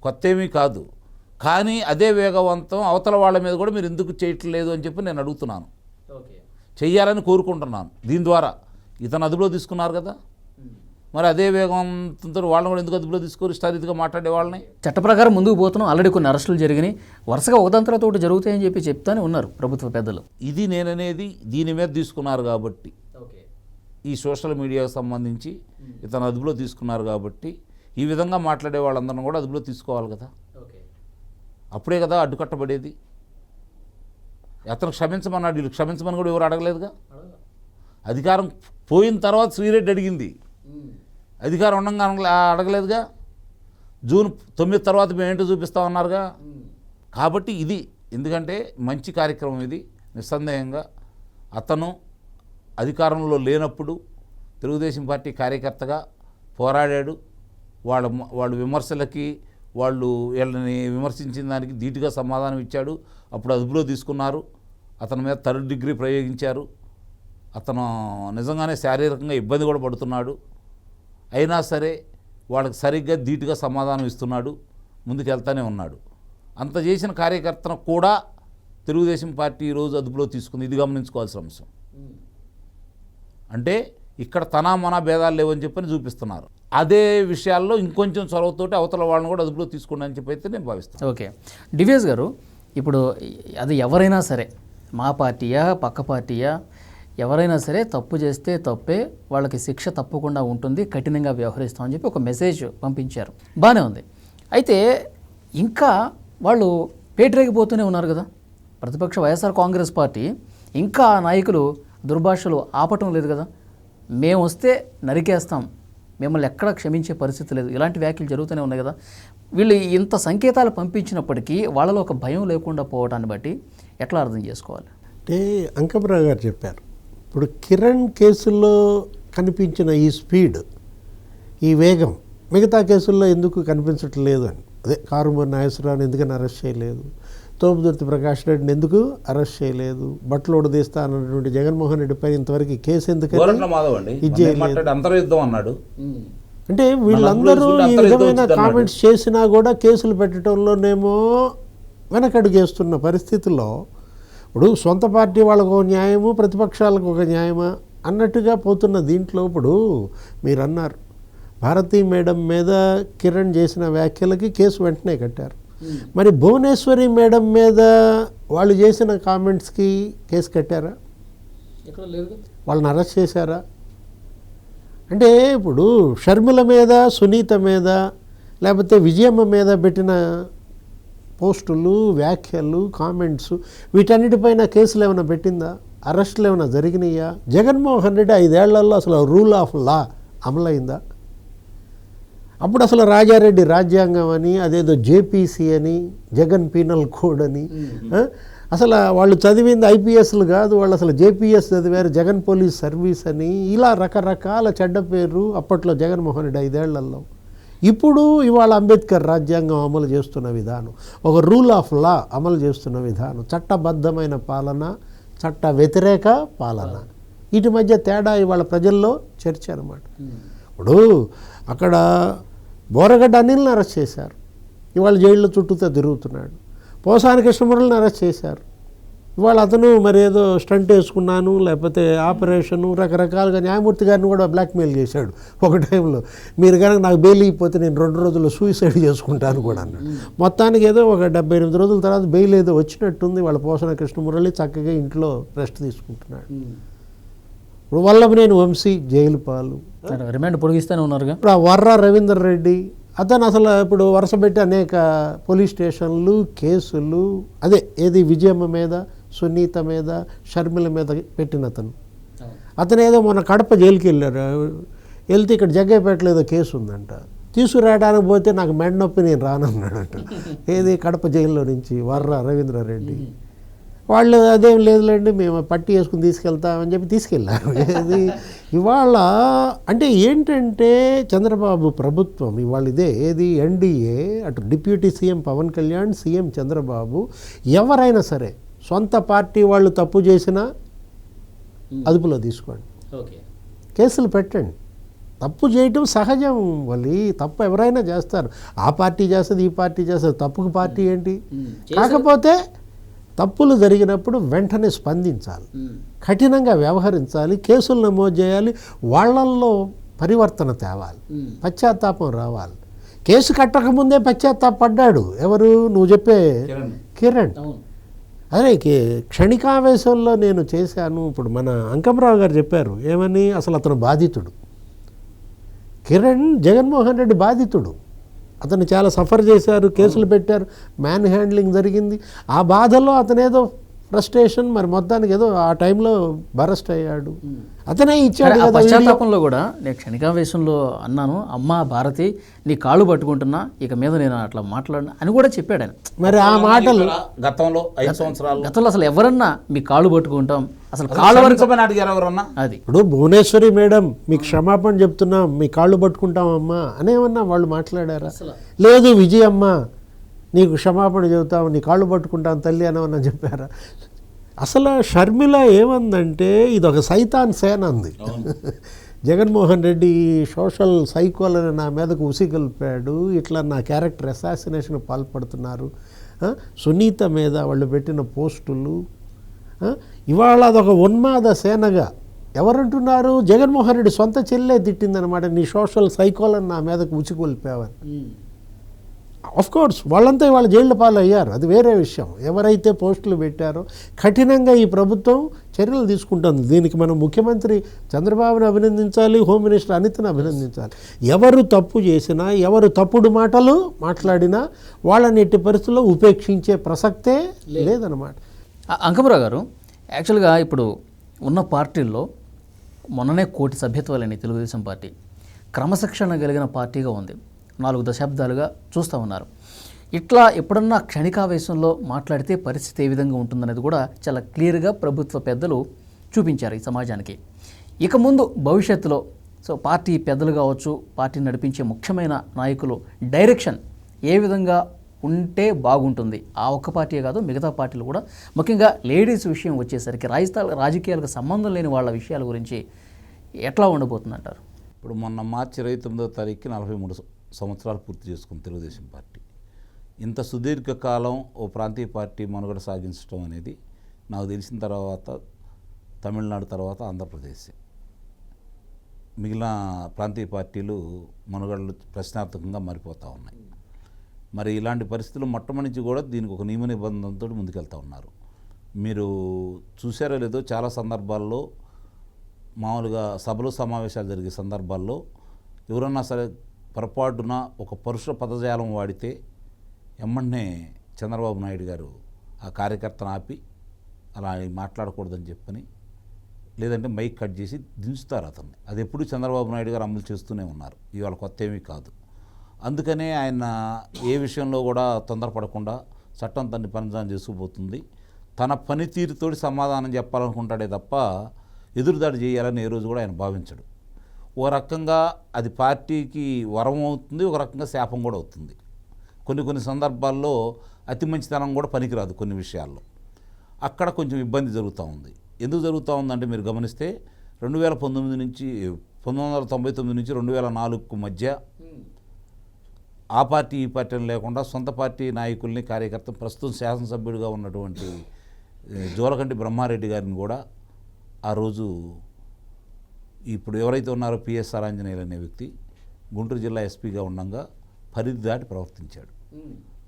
C: కొత్త ఏమీ కాదు. కానీ అదే వేగవంతం అవతల వాళ్ళ మీద కూడా మీరు ఎందుకు చేయట్లేదు అని చెప్పి నేను అడుగుతున్నాను. చెయ్యాలని కోరుకుంటున్నాను. దీని ద్వారా ఇతను అదుపులో తీసుకున్నారు కదా, మరి అదే వేగంతో వాళ్ళని కూడా ఎందుకు అదుపులో తీసుకోరు? ఇష్టారీతిగా మాట్లాడే వాళ్ళని.
A: చట్ట ప్రకారం ముందుకు పోతున్నాం. ఆల్రెడీ కొన్ని అరెస్టులు జరిగినాయి, వరుసగా ఒకదంతరతో జరుగుతాయని చెప్పి చెప్తానే ఉన్నారు ప్రభుత్వ పెద్దలు.
C: ఇది నేననేది దీని మీద తీసుకున్నారు కాబట్టి, ఈ సోషల్ మీడియాకు సంబంధించి ఇతను అదుపులో తీసుకున్నారు కాబట్టి ఈ విధంగా మాట్లాడే వాళ్ళందరినీ కూడా అదుపులో తీసుకోవాలి కదా. అప్పుడే కదా అడ్డుకట్టబడేది. అతను క్షమించమన్నాడు, వీళ్ళు క్షమించమని కూడా ఎవరు అడగలేదుగా. అధికారం పోయిన తర్వాత శ్రీరెడ్డి అడిగింది, అధికారం ఉండగా అడగలేదుగా. జూన్ 9 తర్వాత మేము ఏంటో చూపిస్తామన్నారుగా. కాబట్టి ఇది ఎందుకంటే మంచి కార్యక్రమం ఇది. నిస్సందేహంగా అతను అధికారంలో లేనప్పుడు తెలుగుదేశం పార్టీ కార్యకర్తగా పోరాడాడు. వాళ్ళ విమర్శలకి, వాళ్ళు వీళ్ళని విమర్శించిన దానికి ధీటుగా సమాధానం ఇచ్చాడు. అప్పుడు అదుపులో తీసుకున్నారు, అతని మీద 3rd డిగ్రీ ప్రయోగించారు. అతను నిజంగానే శారీరకంగా ఇబ్బంది కూడా పడుతున్నాడు. అయినా సరే వాళ్ళకి సరిగ్గా ధీటుగా సమాధానం ఇస్తున్నాడు, ముందుకు వెళ్తూనే ఉన్నాడు. అంత చేసిన కార్యకర్తను కూడా తెలుగుదేశం పార్టీ ఈరోజు అదుపులో తీసుకుంది. ఇది గమనించుకోవాల్సిన అంశం. అంటే ఇక్కడ తనా మనా భేదాలు లేవని చెప్పని చూపిస్తున్నారు. అదే విషయాల్లో ఇంకొంచెం చొరవతోటి అవతల వాళ్ళని కూడా అదుపులో తీసుకోండి అని చెప్పి అయితే నేను భావిస్తాను.
A: ఓకే, డివిఎస్ గారు, ఇప్పుడు అది ఎవరైనా సరే, మా పార్టీయా పక్క పార్టీయా, ఎవరైనా సరే తప్పు చేస్తే తప్పే, వాళ్ళకి శిక్ష తప్పకుండా ఉంటుంది, కఠినంగా వ్యవహరిస్తామని చెప్పి ఒక మెసేజ్ పంపించారు. బాగానే ఉంది. అయితే ఇంకా వాళ్ళు పేటరేగిపోతూనే ఉన్నారు కదా. ప్రతిపక్ష వైఎస్ఆర్ కాంగ్రెస్ పార్టీ ఇంకా ఆ నాయకులు దుర్భాషలు ఆపటం లేదు కదా. మేము వస్తే నరికేస్తాం, మిమ్మల్ని ఎక్కడ క్షమించే పరిస్థితి లేదు, ఇలాంటి వ్యాఖ్యలు జరుగుతూనే ఉన్నాయి కదా. వీళ్ళు ఇంత సంకేతాలు పంపించినప్పటికీ వాళ్ళలో ఒక భయం లేకుండా పోవడాన్ని బట్టి ఎట్లా అర్థం చేసుకోవాలి?
B: అంటే అంకమరావు గారు చెప్పారు, ఇప్పుడు కిరణ్ కేసుల్లో కనిపించిన ఈ స్పీడ్, ఈ వేగం మిగతా కేసుల్లో ఎందుకు కనిపించట్లేదు అని. అదే కారుమూరి నాగేశ్వరరావుని ఎందుకని అరెస్ట్ చేయలేదు, తోపుదుర్తి ప్రకాష్ రెడ్డిని ఎందుకు అరెస్ట్ చేయలేదు, బట్టలు ఉడదీస్తా అన్నటువంటి జగన్మోహన్ రెడ్డి పైన ఇంతవరకు కేసు ఎందుకు
C: అన్నాడు.
B: అంటే వీళ్ళందరూ ఈ విధమైన కామెంట్స్ చేసినా కూడా కేసులు పెట్టడంలోనేమో వెనకడుగేస్తున్న పరిస్థితుల్లో ఇప్పుడు సొంత పార్టీ వాళ్ళకు ఒక న్యాయము, ప్రతిపక్షాలకు ఒక న్యాయమా అన్నట్టుగా పోతున్న దీంట్లో ఇప్పుడు మీరు అన్నారు భారతీ మేడం మీద కిరణ్ చేసిన వ్యాఖ్యలకి కేసు వెంటనే కట్టారు. మరి భువనేశ్వరి మేడం మీద వాళ్ళు చేసిన కామెంట్స్కి కేసు కట్టారా? వాళ్ళని అరెస్ట్ చేశారా? అంటే ఇప్పుడు షర్మిల మీద, సునీత మీద, లేకపోతే విజయమ్మ మీద పెట్టిన పోస్టులు, వ్యాఖ్యలు, కామెంట్స్, వీటన్నిటిపైన కేసులు ఏమైనా పెట్టిందా? అరెస్టులు ఏమైనా జరిగినాయా? జగన్మోహన్ రెడ్డి 5 ఏళ్లలో అసలు రూల్ ఆఫ్ లా అమలైందా? అప్పుడు అసలు రాజారెడ్డి రాజ్యాంగం అని, అదేదో జేపీసీ అని, జగన్ పీనల్ కోడ్ అని, అసలు వాళ్ళు చదివింది ఐపీఎస్లు కాదు, వాళ్ళు అసలు జేపీఎస్ చదివారు, జగన్ పోలీస్ సర్వీస్ అని, ఇలా రకరకాల చెడ్డ పేరు అప్పట్లో జగన్మోహన్ రెడ్డి 5 ఏళ్లలో. ఇప్పుడు ఇవాళ అంబేద్కర్ రాజ్యాంగం అమలు చేస్తున్న విధానం, ఒక రూల్ ఆఫ్ లా అమలు చేస్తున్న విధానం, చట్టబద్ధమైన పాలన, చట్ట వ్యతిరేక పాలన, వీటి మధ్య తేడా ఇవాళ ప్రజల్లో చర్చ అనమాట. ఇప్పుడు అక్కడ బోరగడ్డ అనిల్ని అరెస్ట్ చేశారు, ఇవాళ జైల్లో చుట్టూతో తిరుగుతున్నాడు. పోసాని కృష్ణమురళిని అరెస్ట్ చేశారు, ఇవాళ అతను మరి ఏదో స్టంట్ వేసుకున్నాను లేకపోతే ఆపరేషను రకరకాలుగా న్యాయమూర్తి గారిని కూడా బ్లాక్మెయిల్ చేశాడు ఒక టైంలో. మీరు కనుక నాకు బెయిల్ ఇవ్వకపోతే నేను 2 రోజుల్లో సూసైడ్ చేసుకుంటాను కూడా అన్నాడు. మొత్తానికి ఏదో ఒక 78 రోజుల తర్వాత బెయిల్ ఏదో వచ్చినట్టుంది. వాళ్ళ పోసన కృష్ణమురళి చక్కగా ఇంట్లో రెస్ట్ తీసుకుంటున్నాడు. ఇప్పుడు వల్లభనేని వంశీ జైలు పాలు,
A: రిమాండ్ పొడిగిస్తూనే ఉన్నారుగా.
B: ఇప్పుడు ఆ వర్ర రవీందర్ రెడ్డి అతను అసలు ఇప్పుడు వరుసపెట్టి అనేక పోలీస్ స్టేషన్లు కేసులు, అదే ఏది విజయమ్మ మీద, సునీత మీద, షర్మిల మీద పెట్టిన అతను ఏదో మొన్న కడప జైలుకి వెళ్ళారు. వెళ్తే ఇక్కడ జగ్గైపేటలో ఏదో కేసు ఉందంట, తీసుకురావడానికి పోతే నాకు మెడ నొప్పి నేను రానన్నాడంట. ఏది కడప జైల్లో నుంచి వర్ర రవీంద్రారెడ్డి. వాళ్ళు అదేం లేదులేండి మేము పట్టి వేసుకుని తీసుకెళ్తామని చెప్పి తీసుకెళ్ళారు. ఏది ఇవాళ అంటే ఏంటంటే చంద్రబాబు ప్రభుత్వం ఇవాళ ఇదే ఏది ఎన్డీఏ, అటు deputy CM Pawan Kalyan, CM Chandrababu, ఎవరైనా సరే సొంత పార్టీ వాళ్ళు తప్పు చేసినా అదుపులో తీసుకోండి, కేసులు పెట్టండి. తప్పు చేయటం సహజం, వాళ్ళు తప్పు ఎవరైనా చేస్తారు. ఆ పార్టీ చేస్తుంది, ఈ పార్టీ చేస్తుంది, తప్పుకు పార్టీ ఏంటి? కాకపోతే తప్పులు జరిగినప్పుడు వెంటనే స్పందించాలి, కఠినంగా వ్యవహరించాలి, కేసులు నమోదు చేయాలి, వాళ్ళల్లో పరివర్తన తేవాలి, పశ్చాత్తాపం రావాలి. కేసు కట్టకముందే పశ్చాత్తాపడ్డాడు ఎవరు? నువ్వు చెప్పే కిరణ్. అదే క్షణికావేశంలో నేను చేశాను. ఇప్పుడు మన అంకమరావు గారు చెప్పారు ఏమని, అసలు అతను బాధితుడు. కిరణ్ జగన్మోహన్ రెడ్డి బాధితుడు, అతను చాలా సఫర్ చేశారు, కేసులు పెట్టారు, మ్యాన్ హ్యాండ్లింగ్ జరిగింది. ఆ బాధలో అతను ఏదో ఫ్రస్ట్రేషన్, మరి మొత్తానికి ఏదో ఆ టైంలో బరస్ట్ అయ్యాడు, అతనే ఇచ్చాడు.
A: పశ్చాత్తాపంలో కూడా నేను క్షణికావేశంలో అన్నాను, అమ్మా భారతి నీ కాళ్ళు పట్టుకుంటున్నా, ఇక మీద నేను అట్లా మాట్లాడినా అని కూడా చెప్పాడు ఆయన.
B: మరి ఆ మాటలు
C: గతంలో 5 సంవత్సరాలు
A: గతంలో అసలు ఎవరన్నా మీ కాళ్ళు పట్టుకుంటాం, అసలు కాళ్ళ వరకు
C: అడిగారు ఎవరన్నా?
A: అది
B: ఇప్పుడు భువనేశ్వరి మేడం మీకు క్షమాపణ చెప్తున్నాం, మీ కాళ్ళు పట్టుకుంటామమ్మా అనేమన్నా వాళ్ళు మాట్లాడారా? లేదు విజయమ్మ నీకు క్షమాపణ చెబుతాం, నీ కాళ్ళు పట్టుకుంటాం తల్లి అనేమన్నా చెప్పారా? అసలు షర్మిల ఏమందంటే ఇది ఒక సైతాన్ సేన అంది. జగన్మోహన్ రెడ్డి సోషల్ సైకోలని నా మీదకు ఉసిగొల్పాడు, ఇట్లా నా క్యారెక్టర్ అసాసినేషన్ పాల్పడుతున్నారు, సునీత మీద వాళ్ళు పెట్టిన పోస్టులు, ఇవాళ అదొక ఉన్మాద సేనగా ఎవరంటున్నారు? జగన్మోహన్ రెడ్డి సొంత చెల్లె తిట్టిందనమాట, నీ సోషల్ సైకోలని నా మీదకు ఉసిగొల్పావని. ఆఫ్ కోర్స్ వాళ్ళంతా ఇవాళ జైళ్ళ పాలు అయ్యారు, అది వేరే విషయం. ఎవరైతే పోస్టులు పెట్టారో కఠినంగా ఈ ప్రభుత్వం చర్యలు తీసుకుంటుంది. దీనికి మనం ముఖ్యమంత్రి చంద్రబాబుని అభినందించాలి, హోమ్ మినిస్టర్ అనితను అభినందించాలి. ఎవరు తప్పు చేసినా, ఎవరు తప్పుడు మాటలు మాట్లాడినా వాళ్ళని ఎట్టి పరిస్థితుల్లో ఉపేక్షించే ప్రసక్తే లేదన్నమాట.
A: అంకమరావు గారు, యాక్చువల్గా ఇప్పుడు ఉన్న పార్టీల్లో మొన్ననే 1 కోటి సభ్యత్వాలని తెలుగుదేశం పార్టీ క్రమశిక్షణ కలిగిన పార్టీగా ఉంది, 4 దశాబ్దాలుగా చూస్తూ ఉన్నారు. ఇట్లా ఎప్పుడన్నా క్షణికావేశంలో మాట్లాడితే పరిస్థితి ఏ విధంగా ఉంటుందనేది కూడా చాలా క్లియర్గా ప్రభుత్వ పెద్దలు చూపించారు ఈ సమాజానికి. ఇక ముందు భవిష్యత్తులో పార్టీ పెద్దలు కావచ్చు, పార్టీని నడిపించే ముఖ్యమైన నాయకులు డైరెక్షన్ ఏ విధంగా ఉంటే బాగుంటుంది? ఆ ఒక్క పార్టీ కాదు, మిగతా పార్టీలు కూడా, ముఖ్యంగా లేడీస్ విషయం వచ్చేసరికి రాజకీయాలకు సంబంధం లేని వాళ్ళ విషయాల గురించి ఎట్లా ఉండబోతుందంటారు?
C: ఇప్పుడు మొన్న మార్చి 29వ తారీఖుకి 43 సంవత్సరాలు పూర్తి చేసుకుంది తెలుగుదేశం పార్టీ. ఇంత సుదీర్ఘకాలం ఓ ప్రాంతీయ పార్టీ మనుగడ సాగించడం అనేది నాకు తెలిసిన తర్వాత తమిళనాడు తర్వాత ఆంధ్రప్రదేశ్, మిగిలిన ప్రాంతీయ పార్టీలు మనుగడలు ప్రశ్నార్థకంగా మారిపోతూ ఉన్నాయి. మరి ఇలాంటి పరిస్థితులు మొట్టమొదటి నుంచి కూడా దీనికి ఒక నియమ నిబంధనతో ముందుకెళ్తూ ఉన్నారు. మీరు చూసారో లేదో, చాలా సందర్భాల్లో మామూలుగా సభలు సమావేశాలు జరిగే సందర్భాల్లో ఎవరన్నా సరే పొరపాటున ఒక పరుష పదజాలం వాడితే ఎమ్మన్నే చంద్రబాబు నాయుడు గారు ఆ కార్యకర్తను ఆపి అలా మాట్లాడకూడదని చెప్పని, లేదంటే మైక్ కట్ చేసి దించుతారు అతన్ని. అది ఎప్పుడు చంద్రబాబు నాయుడు గారు అమలు చేస్తూనే ఉన్నారు, ఇవాళ కొత్త ఏమీ కాదు. అందుకనే ఆయన ఏ విషయంలో కూడా తొందరపడకుండా చట్టం తన్ని పనిదానం చేసుకుపోతుంది. తన పనితీరుతోటి సమాధానం చెప్పాలనుకుంటాడే తప్ప ఎదురుదాడి చేయాలని ఏ రోజు కూడా ఆయన భావించడు. ఒక రకంగా అది పార్టీకి వరం అవుతుంది, ఒక రకంగా శాపం కూడా అవుతుంది. కొన్ని సందర్భాల్లో అతి మంచితనం కూడా పనికిరాదు కొన్ని విషయాల్లో. అక్కడ కొంచెం ఇబ్బంది జరుగుతూ ఉంది. ఎందుకు జరుగుతూ ఉందంటే మీరు గమనిస్తే 1999 నుంచి 1999 నుంచి 2004 మధ్య ఆ పార్టీ ఈ పార్టీ అని లేకుండా సొంత పార్టీ నాయకుల్ని కార్యకర్తలు ప్రస్తుతం శాసనసభ్యుడిగా ఉన్నటువంటి జోలకంటి బ్రహ్మారెడ్డి గారిని కూడా ఆ రోజు ఇప్పుడు ఎవరైతే ఉన్నారో పిఎస్ఆర్ ఆంజనేయులు అనే వ్యక్తి గుంటూరు జిల్లా ఎస్పీగా ఉండగా పరిధి దాటి ప్రవర్తించాడు.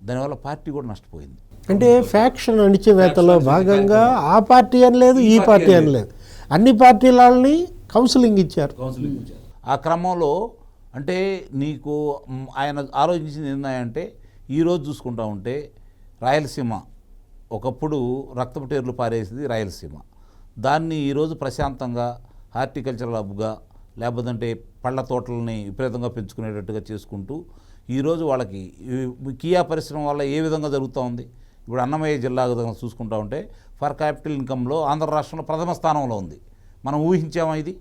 C: దానివల్ల పార్టీ కూడా నష్టపోయింది.
B: అంటే ఫ్యాక్షన్ అణిచివేతలో భాగంగా ఆ పార్టీ అని లేదు, ఈ పార్టీ అని లేదు, అన్ని పార్టీలని కౌన్సిలింగ్ ఇచ్చారు.
C: ఆ క్రమంలో అంటే నీకు ఆయన ఆలోచించింది ఏంటంటే ఈరోజు చూసుకుంటా ఉంటే రాయలసీమ ఒకప్పుడు రక్తపు టేర్లు పారేసింది రాయలసీమ. దాన్ని ఈరోజు ప్రశాంతంగా హార్టికల్చరల్ హబ్గా లేకపోతే పళ్ళ తోటలని విపరీతంగా పెంచుకునేటట్టుగా చేసుకుంటూ ఈరోజు వాళ్ళకి కియా పరిశ్రమ వల్ల ఏ విధంగా జరుగుతూ ఉంది. ఇప్పుడు అన్నమయ్య జిల్లా చూసుకుంటా ఉంటే పర్ క్యాపిటల్ ఇన్కంలో ఆంధ్ర రాష్ట్రంలో ప్రథమ స్థానంలో ఉంది. మనం ఊహించామా ఇది?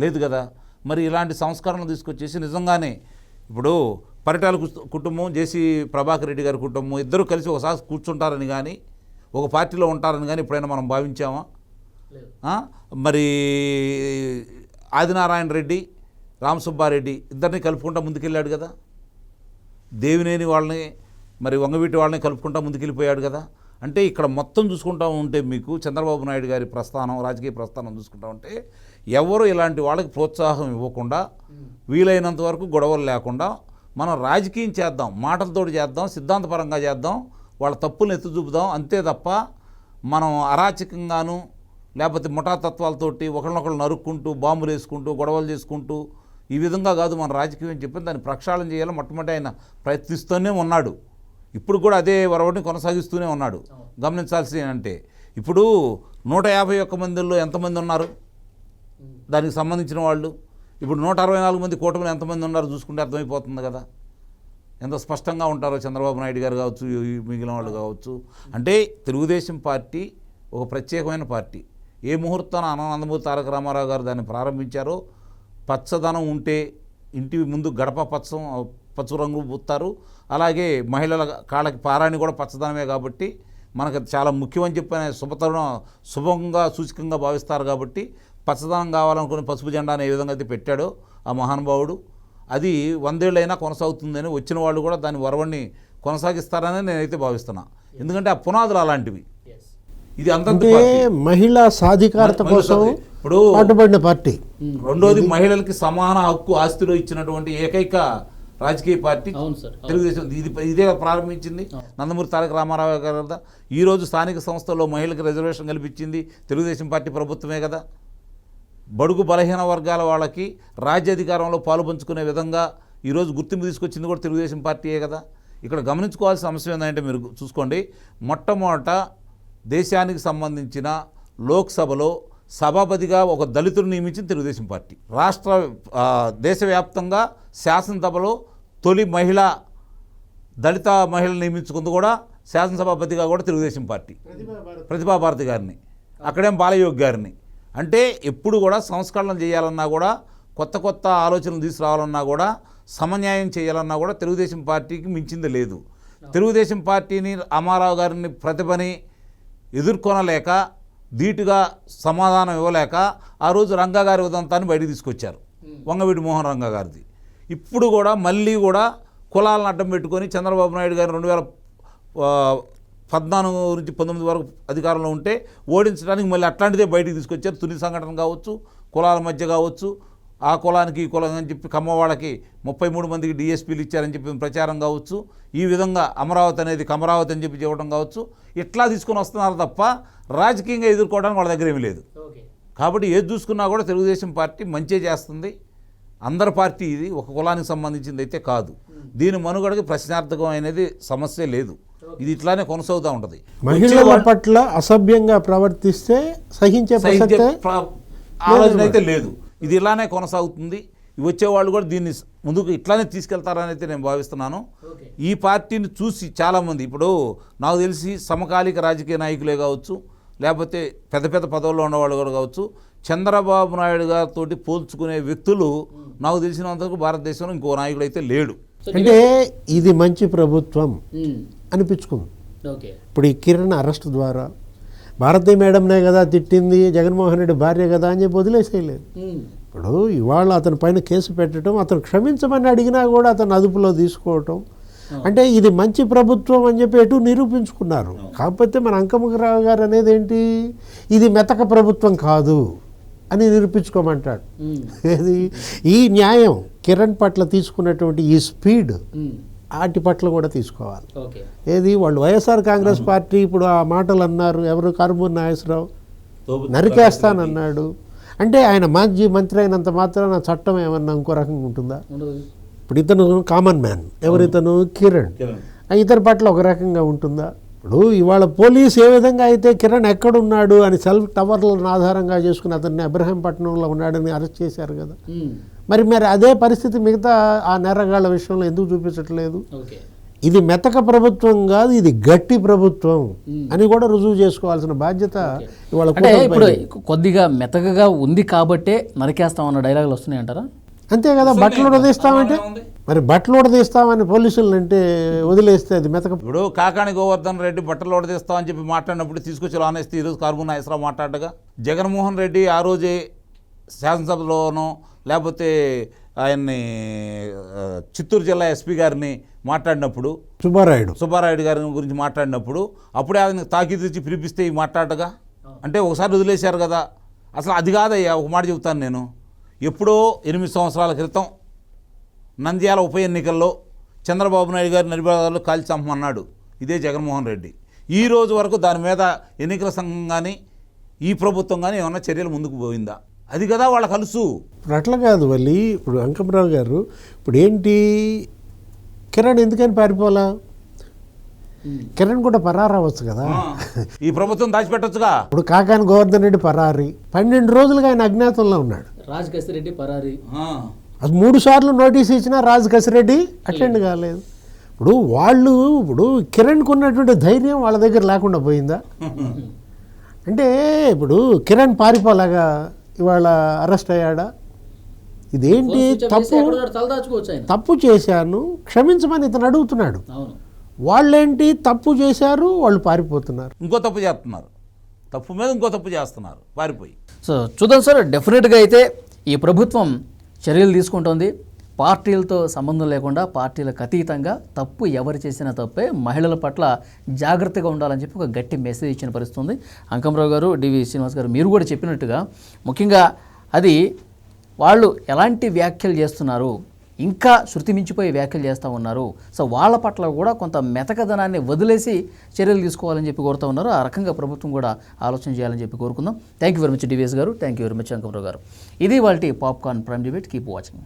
C: లేదు కదా. మరి ఇలాంటి సంస్కరణలు తీసుకొచ్చేసి నిజంగానే ఇప్పుడు పరిటాల కుటుంబం, జేసీ ప్రభాకర్ రెడ్డి గారి కుటుంబం ఇద్దరు కలిసి ఒకసారి కూర్చుంటారని కానీ ఒక పార్టీలో ఉంటారని కానీ ఎప్పుడైనా మనం భావించామా? మరి ఆదినారాయణ రెడ్డి, రామసుబ్బారెడ్డి ఇద్దరిని కలుపుకుంటా ముందుకెళ్ళాడు కదా. దేవినేని వాళ్ళని మరి వంగవీటి వాళ్ళని కలుపుకుంటా ముందుకెళ్ళిపోయాడు కదా. అంటే ఇక్కడ మొత్తం చూసుకుంటా ఉంటే మీకు చంద్రబాబు నాయుడు గారి ప్రస్థానం, రాజకీయ ప్రస్థానం చూసుకుంటా ఉంటే ఎవరు ఇలాంటి వాళ్ళకి ప్రోత్సాహం ఇవ్వకుండా వీలైనంత వరకు గొడవలు లేకుండా మనం రాజకీయం చేద్దాం, మాటలతోటి చేద్దాం, సిద్ధాంతపరంగా చేద్దాం, వాళ్ళ తప్పులను ఎత్తి చూపుదాం అంతే తప్ప మనం అరాచకంగాను లేకపోతే ముఠాతత్వాలతోటి ఒకరినొకరు నరుక్కుంటూ బాంబులు వేసుకుంటూ గొడవలు చేసుకుంటూ ఈ విధంగా కాదు మన రాజకీయం అని చెప్పి దాన్ని ప్రక్షాళన చేయాలని మొట్టమొదటి ఆయన ప్రయత్నిస్తూనే ఉన్నాడు. ఇప్పుడు కూడా అదే వరవడిని కొనసాగిస్తూనే ఉన్నాడు. గమనించాల్సి అంటే ఇప్పుడు 151 మందిలో ఎంతమంది ఉన్నారు దానికి సంబంధించిన వాళ్ళు? ఇప్పుడు 164 మంది కూటమిలో ఎంతమంది ఉన్నారు చూసుకుంటే అర్థమైపోతుంది కదా ఎంత స్పష్టంగా ఉంటారో చంద్రబాబు నాయుడు గారు కావచ్చు, మిగిలిన వాళ్ళు కావచ్చు. అంటే తెలుగుదేశం పార్టీ ఒక ప్రత్యేకమైన పార్టీ. ఏ ముహూర్తాన నందమూరి తారక రామారావు గారు దాన్ని ప్రారంభించారో పచ్చదనం ఉంటే ఇంటి ముందు గడప పచ్చ రంగు పూస్తారు, అలాగే మహిళల కాళ్ళకి పారాణి కూడా పచ్చదనమే కాబట్టి మనకు చాలా ముఖ్యమని చెప్పి శుభంగా సూచకంగా భావిస్తారు. కాబట్టి పచ్చదనం కావాలనుకుని పసుపు జెండాని ఏ విధంగా అయితే పెట్టాడో ఆ మహానుభావుడు అది 100 ఏళ్ళైనా కొనసాగుతుందని వచ్చిన వాళ్ళు కూడా దాని వరవడిని కొనసాగిస్తారని నేనైతే భావిస్తున్నా. ఎందుకంటే ఆ పునాదులు అలాంటివి. ఇది
B: అంటే మహిళా సాధికారత కోసం
C: ఇప్పుడు
B: పాటుపడిన పార్టీ.
C: రెండోది మహిళలకి సమాన హక్కు ఆస్తిలో ఇచ్చినటువంటి ఏకైక రాజకీయ పార్టీ తెలుగుదేశం. ఇదే ప్రారంభించింది నందమూరి తారక రామారావు గారు కదా. ఈరోజు స్థానిక సంస్థల్లో మహిళలకు రిజర్వేషన్ కల్పించింది తెలుగుదేశం పార్టీ ప్రభుత్వమే కదా. బడుగు బలహీన వర్గాల వాళ్ళకి రాజ్యాధికారంలో పాలు పంచుకునే విధంగా ఈరోజు గుర్తింపు తీసుకొచ్చింది కూడా తెలుగుదేశం పార్టీయే కదా. ఇక్కడ గమనించుకోవాల్సిన అంశం ఏంటంటే మీరు చూసుకోండి, మొట్టమొదట దేశానికి సంబంధించిన లోక్సభలో సభాపతిగా ఒక దళితుడు నియమించింది తెలుగుదేశం పార్టీ. దేశవ్యాప్తంగా శాసనసభలో తొలి దళిత మహిళ నియమించుకుంది కూడా శాసనసభాపతిగా కూడా తెలుగుదేశం పార్టీ, ప్రతిభాభారతి గారిని, అక్కడేం బాలయోగి గారిని. అంటే ఎప్పుడు కూడా సంస్కరణలు చేయాలన్నా కూడా కొత్త ఆలోచనలు తీసుకురావాలన్నా కూడా సమన్యాయం చేయాలన్నా కూడా తెలుగుదేశం పార్టీకి మించింది లేదు. తెలుగుదేశం పార్టీని రామారావు గారిని ప్రతిభని ఎదుర్కొనలేక ధీటుగా సమాధానం ఇవ్వలేక ఆ రోజు రంగా గారి ఉదంతాన్ని బయటికి తీసుకొచ్చారు, వంగవీటి మోహన్ రంగా గారిది. ఇప్పుడు కూడా మళ్ళీ కూడా కులాలను అడ్డం పెట్టుకొని చంద్రబాబు నాయుడు గారు 2014 నుంచి 19 వరకు అధికారంలో ఉంటే ఓడించడానికి మళ్ళీ అట్లాంటిదే బయటికి తీసుకొచ్చారు. తుని సంఘటన కావచ్చు, కులాల మధ్య కావచ్చు, ఆ కులానికి ఈ కులం అని చెప్పి కమ్మవాళ్ళకి 33 మందికి డిఎస్పీలు ఇచ్చారని చెప్పి ప్రచారం కావచ్చు, ఈ విధంగా అమరావతి అనేది కమరావతి అని చెప్పి చెప్పడం కావచ్చు, ఇట్లా తీసుకొని వస్తున్నారు తప్ప రాజకీయంగా ఎదుర్కోవడానికి వాళ్ళ దగ్గర ఏమీ లేదు. కాబట్టి ఏది చూసుకున్నా కూడా తెలుగుదేశం పార్టీ మంచి చేస్తుంది. అందరి పార్టీ ఇది, ఒక కులానికి సంబంధించింది అయితే కాదు. దీని మనుగడకి ప్రశ్నార్థకం అనేది సమస్య లేదు. ఇది ఇట్లానే కొనసాగుతూ ఉంటుంది.
B: మహిళల పట్ల అసభ్యంగా ప్రవర్తిస్తే సహించే
C: ఆలోచన అయితే లేదు. ఇది ఇలానే కొనసాగుతుంది. వచ్చేవాళ్ళు కూడా దీన్ని ముందుకు ఇట్లానే తీసుకెళ్తారని అయితే నేను భావిస్తున్నాను. ఈ పార్టీని చూసి చాలామంది ఇప్పుడు నాకు తెలిసి సమకాలీక రాజకీయ నాయకులే కావచ్చు, లేకపోతే పెద్ద పదవుల్లో ఉన్నవాళ్ళు కూడా కావచ్చు, చంద్రబాబు నాయుడు గారితో పోల్చుకునే వ్యక్తులు నాకు తెలిసినంతవరకు భారతదేశంలో ఇంకో నాయకుడు అయితే లేడు.
B: అంటే ఇది మంచి ప్రభుత్వం అనిపించుకుంది.
A: ఓకే,
B: ఇప్పుడు ఈ కిరణ్ అరెస్ట్ ద్వారా భారతీ మేడంనే కదా తిట్టింది, జగన్మోహన్ రెడ్డి భార్య కదా అని చెప్పి వదిలేసేయలేదు. ఇప్పుడు ఇవాళ అతని పైన కేసు పెట్టడం, అతను క్షమించమని అడిగినా కూడా అతను అదుపులో తీసుకోవటం, అంటే ఇది మంచి ప్రభుత్వం అని చెప్పి ఎటు నిరూపించుకున్నారు. కాకపోతే మన అంకమ్మరావు గారు అనేది ఏంటి, ఇది మెతక ప్రభుత్వం కాదు అని నిరూపించుకోమంటాడు. ఏది ఈ న్యాయం కిరణ్ పట్ల తీసుకున్నటువంటి ఈ స్పీడ్ వాటి పట్ల కూడా తీసుకోవాలి. ఏది వాళ్ళు వైఎస్ఆర్ కాంగ్రెస్ పార్టీ ఇప్పుడు ఆ మాటలు అన్నారు, ఎవరు కారుమూరి నాగేశ్వరరావు నరికేస్తానన్నాడు. అంటే ఆయన మాజీ మంత్రి అయినంత మాత్రాన చట్టం ఏమన్నా ఇంకో రకంగా ఉంటుందా? ఇప్పుడు ఇతను కామన్ మ్యాన్, ఎవరితను కిరణ్, ఇతని పట్ల ఒక రకంగా ఉంటుందా? ఇప్పుడు ఇవాళ పోలీసు ఏ విధంగా అయితే కిరణ్ ఎక్కడున్నాడు అని సెల్ఫ్ టవర్లను ఆధారంగా చేసుకుని అతన్ని అబ్రహంపట్నంలో ఉన్నాడని అరెస్ట్ చేశారు కదా, మరి అదే పరిస్థితి మిగతా ఆ నేరగాళ్ల విషయంలో ఎందుకు చూపించట్లేదు? ఇది మెతక ప్రభుత్వం కాదు, ఇది గట్టి ప్రభుత్వం అని కూడా రుజువు చేసుకోవాల్సిన బాధ్యత ఇవాళ.
A: ఇప్పుడు కొద్దిగా మెతకగా ఉంది కాబట్టే నరికేస్తామన్న డైలాగులు వస్తున్నాయి అంటారా?
B: అంతే కదా, బట్టలు ఉడదీస్తామంటే మరి బట్టలు ఉడదీస్తామని పోలీసులు అంటే వదిలేస్తే అది మెతక.
C: ఇప్పుడు కాకాణి గోవర్ధన్ రెడ్డి బట్టలు ఉడదీస్తామని చెప్పి మాట్లాడినప్పుడు తీసుకొచ్చి ఆనేస్తే ఈరోజు కారుమూరి నాగేశ్వరరావు మాట్లాడగా, జగన్మోహన్ రెడ్డి ఆ రోజే శాసనసభలోనో లేకపోతే ఆయన్ని చిత్తూరు జిల్లా ఎస్పీ గారిని మాట్లాడినప్పుడు, సుబ్బారాయుడు గారి గురించి మాట్లాడినప్పుడు అప్పుడే ఆయన తాకీదు ఇచ్చి పిలిపిస్తే ఈ మాట్లాడగా, అంటే ఒకసారి వదిలేశారు కదా. అసలు అది కాదయ్యా, ఒక మాట చెబుతాను నేను. ఎప్పుడో 8 సంవత్సరాల క్రితం నంద్యాల ఉప ఎన్నికల్లో చంద్రబాబు నాయుడు గారి నిర్భయాలు కాల్చి చంపమన్నాడు ఇదే జగన్మోహన్ రెడ్డి. ఈ రోజు వరకు దాని మీద ఎన్నికల సంఘం కానీ ఈ ప్రభుత్వం కానీ ఏమన్నా చర్యలు ముందుకు పోయిందా? అది కదా వాళ్ళ కలుసు.
B: ఇప్పుడు అట్లా కాదు వల్లి. ఇప్పుడు అంకమరావు గారు ఇప్పుడు ఏంటి, కిరణ్ ఎందుకని పారిపోలా? కిరణ్ కూడా పరారవచ్చు కదా,
C: ఈ ప్రభుత్వం దాచిపెట్టచ్చుగా.
B: ఇప్పుడు కాకాని గోవర్ధన్ రెడ్డి పరారి, 12 రోజులుగా ఆయన అజ్ఞాతంలో ఉన్నాడు.
A: రాజ్ కసిరెడ్డి పరారి,
B: అది 3 సార్లు నోటీస్ ఇచ్చినా రాజ్ కసిరెడ్డి అటెండ్ కాలేదు. ఇప్పుడు కిరణ్కి ఉన్నటువంటి ధైర్యం వాళ్ళ దగ్గర లేకుండా పోయిందా? అంటే ఇప్పుడు కిరణ్ పారిపోలాగా ఇవాళ అరెస్ట్ అయ్యాడా? ఇదేంటి తప్పు చేశాను క్షమించమని ఇతను అడుగుతున్నాడు. వాళ్ళేంటి తప్పు చేశారు, వాళ్ళు పారిపోతున్నారు,
C: ఇంకో తప్పు చేస్తున్నారు, తప్పు మీద ఇంకో తప్పు చేస్తున్నారు పారిపోయి.
A: సో చూద్దాం సార్, డెఫినెట్గా అయితే ఈ ప్రభుత్వం చర్యలు తీసుకుంటోంది. పార్టీలతో సంబంధం లేకుండా పార్టీలకు అతీతంగా తప్పు ఎవరు చేసినా తప్పే, మహిళల పట్ల జాగ్రత్తగా ఉండాలని చెప్పి ఒక గట్టి మెసేజ్ ఇచ్చిన పరిస్థితి ఉంది. అంకమరావు గారు, డివి శ్రీనివాస్ గారు, మీరు కూడా చెప్పినట్టుగా ముఖ్యంగా అది వాళ్ళు ఎలాంటి వ్యాఖ్యలు చేస్తున్నారు, ఇంకా శృతి మించిపోయి వ్యాఖ్యలు చేస్తూ ఉన్నారు. సో వాళ్ళ పట్ల కూడా కొంత మెతకదనాన్ని వదిలేసి చర్యలు తీసుకోవాలని చెప్పి కోరుతూ ఉన్నారు. ఆ రకంగా ప్రభుత్వం కూడా ఆలోచన చేయాలని చెప్పి కోరుకుందాం. Thank you very much DVS garu, thank you very much Ankamarao garu. ఇది వాళ్ళ popcorn prime debate. Keep watching.